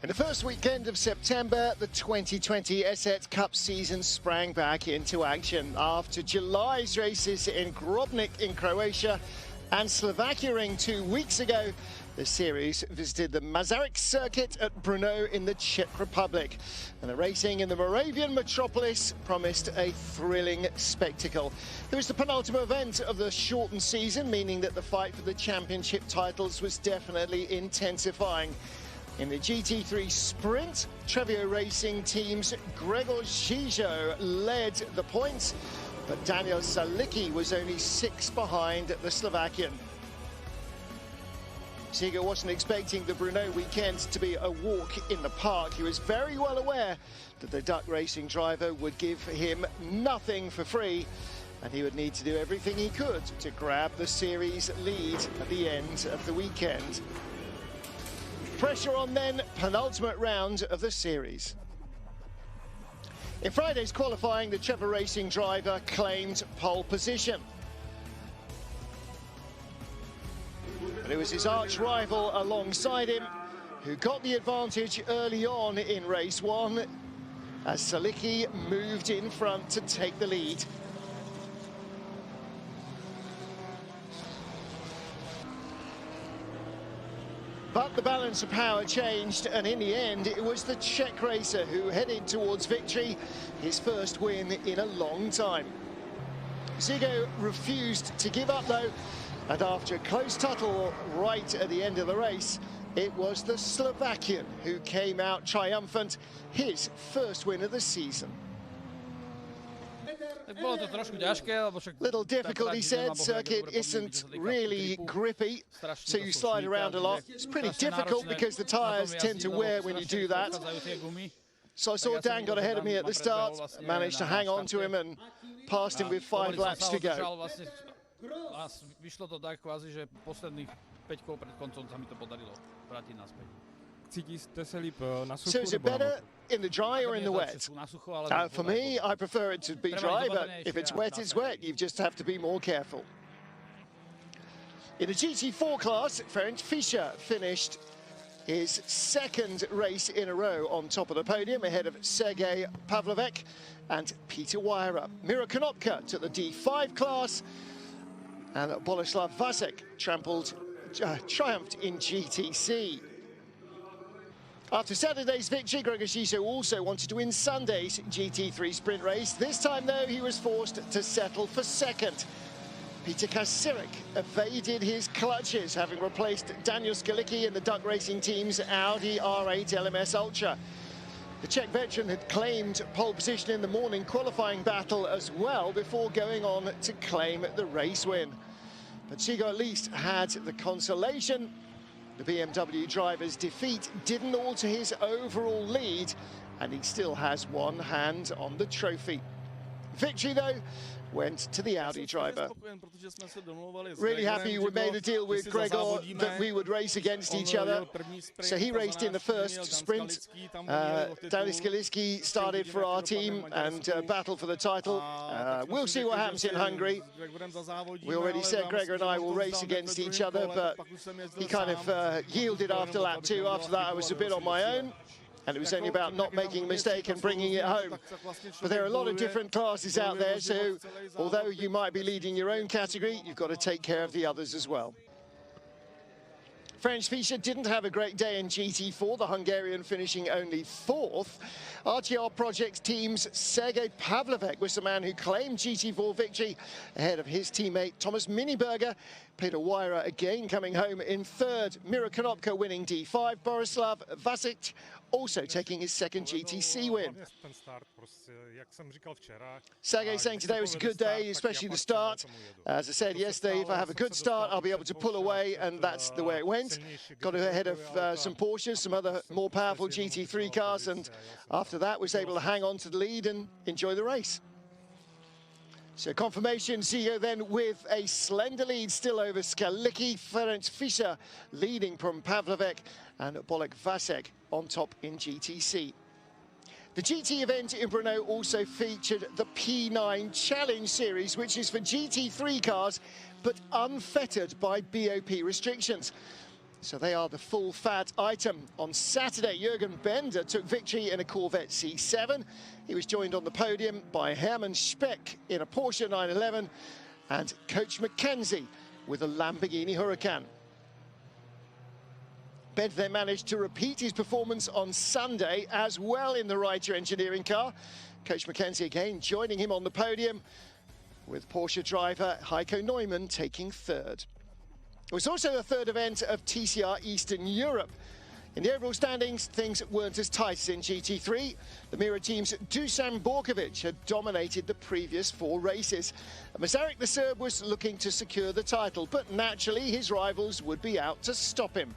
In the first weekend of September, the 2020 Asset Cup season sprang back into action. After July's races in Grobnik in Croatia and Slovakia 2 weeks ago, the series visited the Masaryk circuit at Brno in the Czech Republic. And the racing in the Moravian metropolis promised a thrilling spectacle. It was the penultimate event of the shortened season, meaning that the fight for the championship titles was definitely intensifying. In the GT3 sprint, Trevio Racing team's Gregor Žižo led the points, but Daniel Skalický was only 6 behind the Slovakian. Žižo wasn't expecting the Brno weekend to be a walk in the park. He was very well aware that the Duck Racing driver would give him nothing for free, and he would need to do everything he could to grab the series lead at the end of the weekend. Pressure on then, penultimate round of the series. In Friday's qualifying, the Trevor Racing driver claimed pole position. But it was his arch rival alongside him who got the advantage early on in race 1 as Skalický moved in front to take the lead. But the balance of power changed, and in the end, it was the Czech racer who headed towards victory, his first win in a long time. Žižo refused to give up, though, and after a close tussle right at the end of the race, it was the Slovakian who came out triumphant, his first win of the season. Little difficult, he said. Circuit isn't really grippy, so you slide around a lot. It's pretty difficult because the tyres tend to wear when you do that. So I saw Dan got ahead of me at the start, managed to hang on to him and passed him with 5 laps to go. So is it better in the dry or in the wet? For me, I prefer it to be dry, but if it's wet, it's wet. You just have to be more careful. In the GT4 class, Ferenc Fischer finished his 2nd race in a row on top of the podium, ahead of Sergej Pavlovec and Peter Weyer. Miro Konopka took the D5 class, and Boleslav Vasek triumphed in GTC. After Saturday's victory, Gregor Žižo also wanted to win Sunday's GT3 sprint race. This time, though, he was forced to settle for 2nd. Peter Kacirik evaded his clutches, having replaced Daniel Skalický in the Duck Racing team's Audi R8 LMS Ultra. The Czech veteran had claimed pole position in the morning qualifying battle as well before going on to claim the race win. But Žižo at least had the consolation. The BMW driver's defeat didn't alter his overall lead, and he still has one hand on the trophy. Victory, though, went to the Audi driver. Really happy we made a deal with Gregor that we would race against each other. So he raced in the first sprint. Daniel Skalický started for our team and battled for the title. We'll see what happens in Hungary. We already said Gregor and I will race against each other, but he kind of yielded after lap 2. After that, I was a bit on my own. And it was only about not making a mistake and bringing it home. But there are a lot of different classes out there, so although you might be leading your own category, you've got to take care of the others as well. Ferenc Fischer didn't have a great day in GT4, the Hungarian finishing only 4th. RTR Project team's Sergej Pavlovec was the man who claimed GT4 victory ahead of his teammate Thomas Miniberger. Peter Weyer again coming home in 3rd. Miro Konopka winning D5. Borislav Vasek also taking his 2nd GTC win. Sergej saying today was a good day, especially the start. As I said yesterday, if I have a good start, I'll be able to pull away, and that's the way it went. Got ahead of some Porsches, some other more powerful GT3 cars, and after that was able to hang on to the lead and enjoy the race. So confirmation, Žižo then with a slender lead still over Skalický. Ferenc Fischer leading from Pavlovec, and Bolek Vasek on top in GTC. The GT event in Brno also featured the P9 Challenge Series, which is for GT3 cars, but unfettered by BOP restrictions. So they are the full fat item. On Saturday, Jürgen Bender took victory in a Corvette C7. He was joined on the podium by Hermann Speck in a Porsche 911 and Coach Mackenzie with a Lamborghini Huracan. Bender then managed to repeat his performance on Sunday as well in the Reiter engineering car. Coach Mackenzie again joining him on the podium with Porsche driver Heiko Neumann taking third. It was also the third event of TCR Eastern Europe. In the overall standings, things weren't as tight as in GT3. The Mira team's Dusan Borkovic had dominated the previous 4 races. Masaryk the Serb was looking to secure the title, but naturally his rivals would be out to stop him.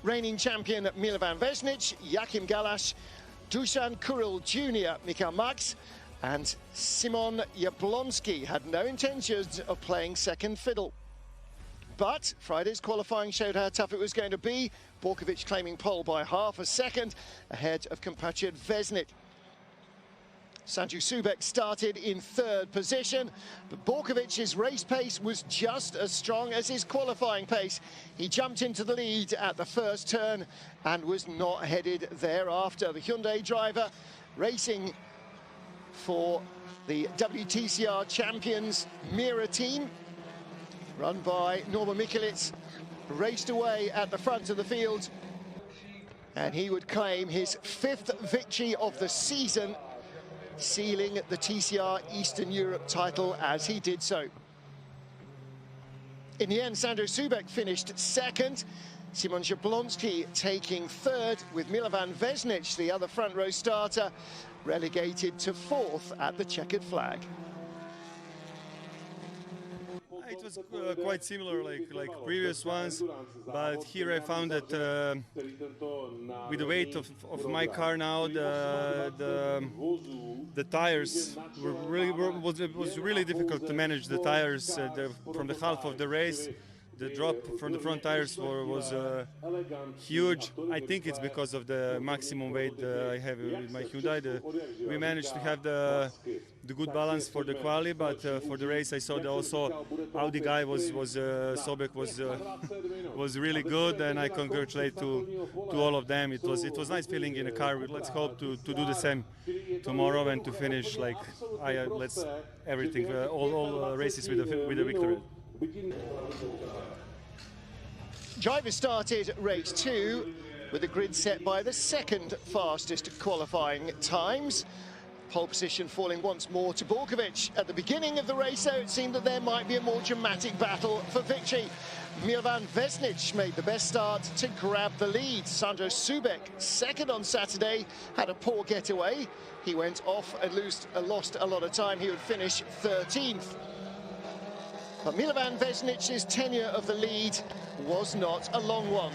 Reigning champion Milovan Vesnic, Joachim Galasch, Dusan Kuril Jr., Michael Max, and Simon Jablonski had no intentions of playing second fiddle. But Friday's qualifying showed how tough it was going to be. Borkovic claiming pole by half a second ahead of compatriot Vesnic. Sanju Subek started in third position, but Borkovic's race pace was just as strong as his qualifying pace. He jumped into the lead at the first turn and was not headed thereafter. The Hyundai driver racing for the WTCR champions Mira team, run by Norman Mikulits, raced away at the front of the field, and he would claim his 5th victory of the season, sealing the TCR Eastern Europe title as he did so. In the end, Sandro Subek finished second, Simon Jablonski taking third, with Milovan Vesnic, the other front row starter, relegated to 4th at the checkered flag. It was quite similar like previous ones, but here I found that with the weight of my car now, the tires was really difficult to manage the tires from the half of the race. The drop from the front tires was huge. I think it's because of the maximum weight I have with my Hyundai. We managed to have the good balance for the quali, but for the race I saw that also Audi guy Sobek was really good, and I congratulate to all of them. It was nice feeling in a car. Let's hope to do the same tomorrow and to finish like let's everything all races with a victory. Drivers started race 2 with a grid set by the second fastest qualifying times. Pole position falling once more to Borkovic. At the beginning of the race, though, it seemed that there might be a more dramatic battle for victory. Milovan Vesnic made the best start to grab the lead. Sandro Subek, second on Saturday, had a poor getaway. He went off and lost a lot of time. He would finish 13th. But Milovan Vesnic's tenure of the lead was not a long one.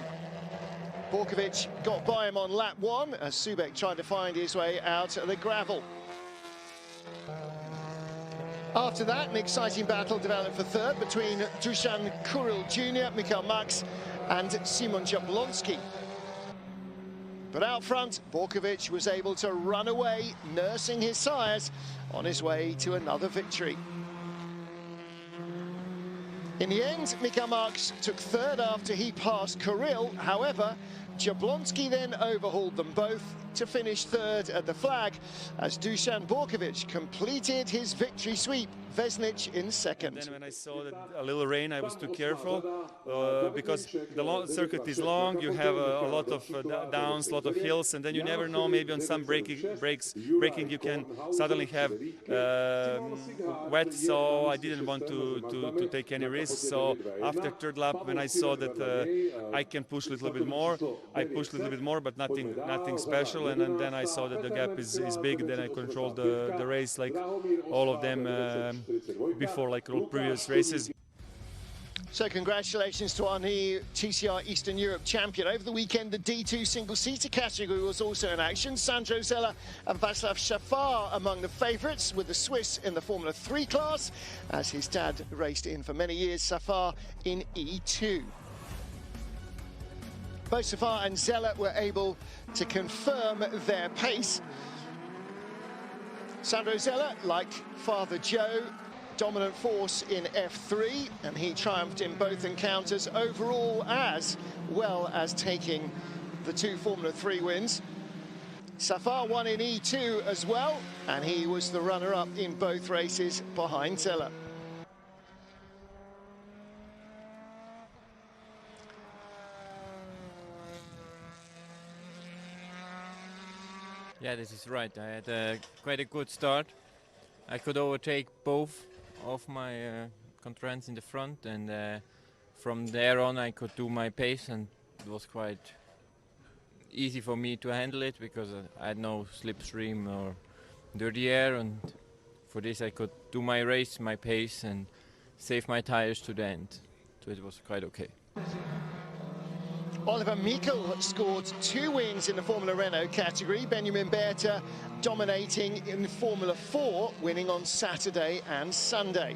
Borkovic got by him on lap 1 as Subek tried to find his way out of the gravel. After that, an exciting battle developed for third between Dusan Kuril Jr., Michael Max, and Simon Jablonski. But out front, Borkovic was able to run away, nursing his sires on his way to another victory. In the end, Michael Max took third after he passed Kuril. However, Jablonski then overhauled them both to finish third at the flag as Dusan Borkovic completed his victory sweep. Vesnic in second. Then when I saw that a little rain, I was too careful because the circuit is long. You have a lot of downs, a lot of hills, and then you never know. Maybe on some braking you can suddenly have wet. So I didn't want to take any risks. So after third lap, when I saw that I can push a little bit more, I pushed a little bit more, but nothing special. And then I saw that the gap is big. Then I controlled the race like all of them. Before like all previous races. So congratulations to our new TCR Eastern Europe champion. Over the weekend, the D2 single-seater category was also in action. Sandro Zeller and Václav Šafár among the favourites, with the Swiss in the Formula 3 class, as his dad raced in for many years, Šafár in E2. Both Šafár and Zeller were able to confirm their pace. Sandro Zeller, like Father Joe, dominant force in F3, and he triumphed in both encounters overall, as well as taking the 2 Formula 3 wins. Safar won in E2 as well, and he was the runner-up in both races behind Zeller. Yeah, this is right. I had quite a good start. I could overtake both of my concurrents in the front, and from there on I could do my pace, and it was quite easy for me to handle it because I had no slipstream or dirty air, and for this I could do my race, my pace, and save my tires to the end. So it was quite okay. Oliver Mikl scored 2 wins in the Formula Renault category. Benjamin Berta dominating in Formula 4, winning on Saturday and Sunday.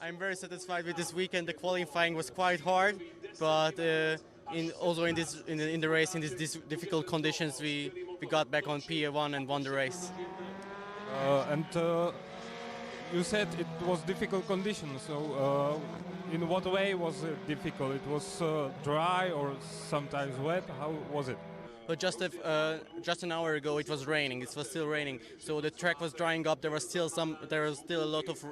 I'm very satisfied with this weekend. The qualifying was quite hard, but also in the race, in these difficult conditions, we got back on P1 and won the race. You said it was difficult conditions, so in what way was it difficult? It was dry or sometimes wet? How was it? But just an hour ago it was raining. It was still raining, so the track was drying up. There was still a lot of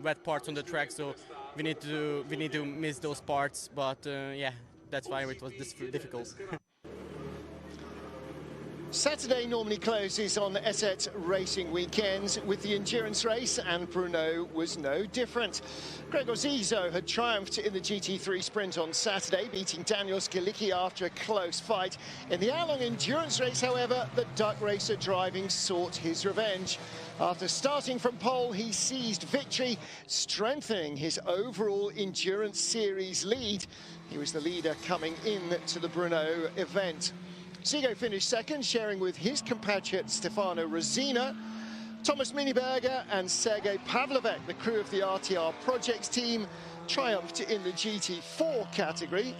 wet parts on the track, so we need to miss those parts. But yeah, that's why it was difficult. Saturday normally closes on Esset racing weekends with the endurance race, and Brno was no different. Gregor Zizo had triumphed in the GT3 sprint on Saturday, beating Daniel Skalický after a close fight. In the hour-long endurance race, however, the Duck racer driving sought his revenge. After starting from pole, he seized victory, strengthening his overall endurance series lead. He was the leader coming into the Brno event. Zigo finished second, sharing with his compatriot Stefano Rosina. Thomas Miniberger and Sergei Pavlovek, the crew of the RTR Projects team, triumphed in the GT4 category,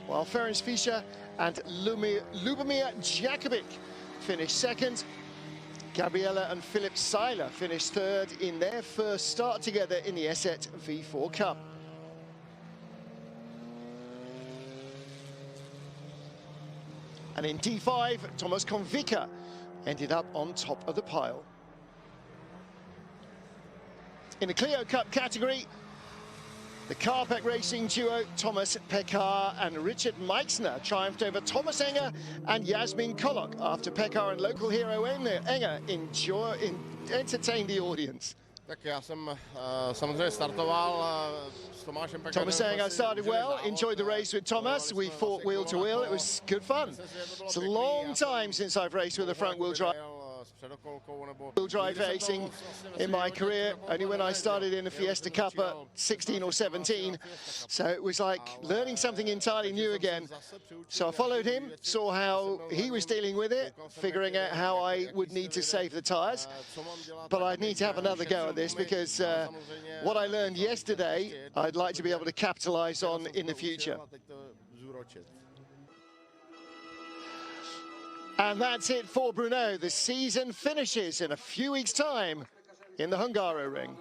while Ferenc Fischer and Lubomir Jakovic finished second. Gabriela and Philip Seiler finished third in their first start together in the Esset V4 Cup. And in D5, Thomas Konvika ended up on top of the pile. In the Clio Cup category, the Carpac racing duo Thomas Pekar and Richard Meixner triumphed over Thomas Enger and Yasmin Kolok after Pekar and local hero Enger entertained the audience. Tak já jsem samozřejmě startoval s Tomášem Pekarem. Thomas saying I started well, enjoyed the race with Thomas. We fought wheel to wheel. It was good fun. It's a long time since I've raced with a front wheel drive. Racing in my career, only when I started in the Fiesta Cup at 16 or 17, so it was like learning something entirely new again. So I followed him, saw how he was dealing with it, figuring out how I would need to save the tyres, but I'd need to have another go at this because what I learned yesterday I'd like to be able to capitalize on in the future. And that's it for Brno. The season finishes in a few weeks' time in the Hungaroring.